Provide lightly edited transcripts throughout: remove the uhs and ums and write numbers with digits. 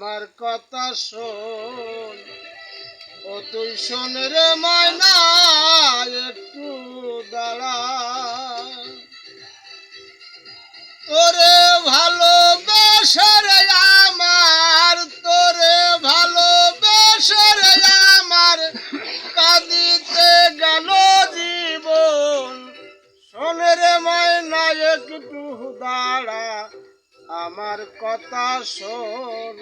আমার কথা শোন, ও তুই শোন রে ময়না একটু দাঁড়া। তোরে ভালোবেসে রে আমার, তোরে ভালোবেসে রে আমার কাঁদিতে গেল জীবন। শোন রে ময়না একটু দাঁড়া, আমার কথা শোন,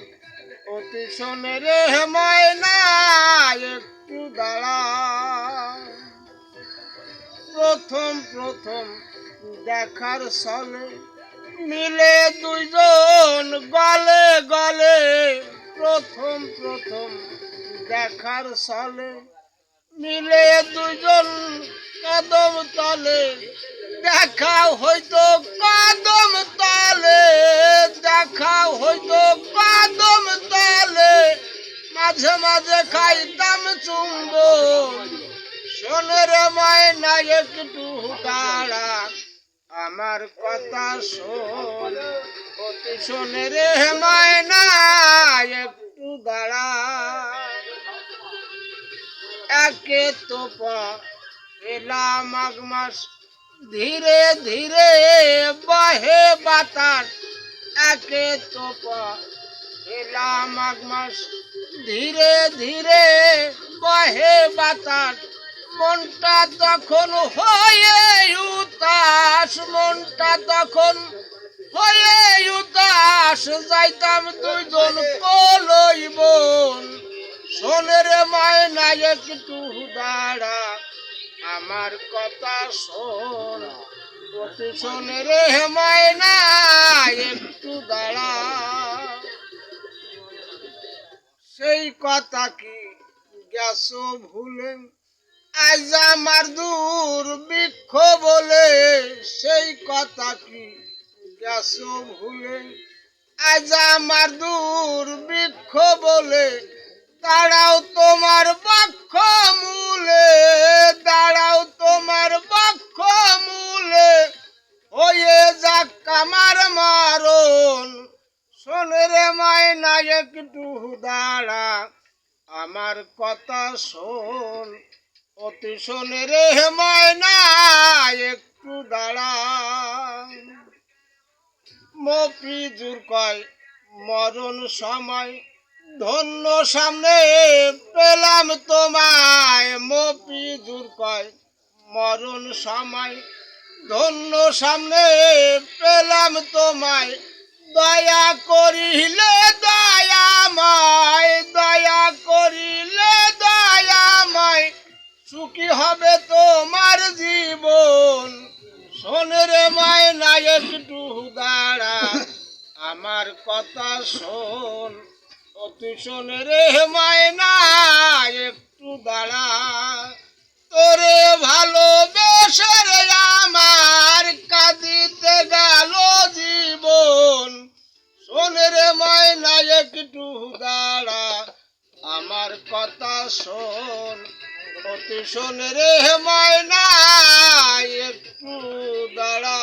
অতি শোন রে ময়না একটু দাঁড়া। প্রথম প্রথম দেখার ছলে মিলে দুইজন গলে গলে, প্রথম প্রথম দেখার ছলে মিলে দুইজন কদম তলে, দেখা হইতো কদম তলে, দেখা হইতো কদম তলে, মাঝে মাঝে খাইতাম চুম্বন। শোন রে ময়না একটু দাঁড়া, আমার কথা শোন, অতি শোন রে ময়না একটু দাঁড়া। একে তো এলা মাঘ মাস, ধীরে ধীরে বহে বাতাস। একে তো এলা মাঘ মাস, ধীরে ধীরে বহে বাতাস। মনটা তখন হয়ে উতাস, মনটা তখন হয়ে উতাস, যাইতাম দুইজন কলই বোন। শোন রে ময়না একটু দাঁড়া, আমার কথা শোন, অতি শোন রে ময়না একটু দাঁড়া। সেই কথা কি গেছো ভুলে, আজ আমার দুর্ভিক্ষ বলে। সেই কথা কি গেছো ভুলে, আজ আমার দুর্ভিক্ষ বলে। দাঁড়াও তোমার বক্ষ মূলে, দাঁড়াও তোমার বক্ষ মূলে, হয়ে যাক আমার মারণ। শোন রে ময়না একটু দাঁড়া, আমার কথা শোন, অতি শোন রে ময়না একটু দাঁড়া। মফিজুর কয় মরণ সময়, ধন্য সামনে পেলাম তোমায়। মফিজুর কয় মরণ সময়, ধন্য সামনে পেলাম তোমায়। দয়া করিলে দয়াময়, দয়া করিলে দয়াময়, সুখী হবে তোমার জীবন। শোন রে ময়না একটু দাঁড়া, আমার কথা শোন, অতি শোন রে ময়না একটু দাঁড়া। তোরে ভালোবেসে রে আমার কাঁদিতে গেল জীবন। শোন রে ময়না একটু দাঁড়া, আমার কথা শোন, অতি শোন রে ময়না একটু দাঁড়া।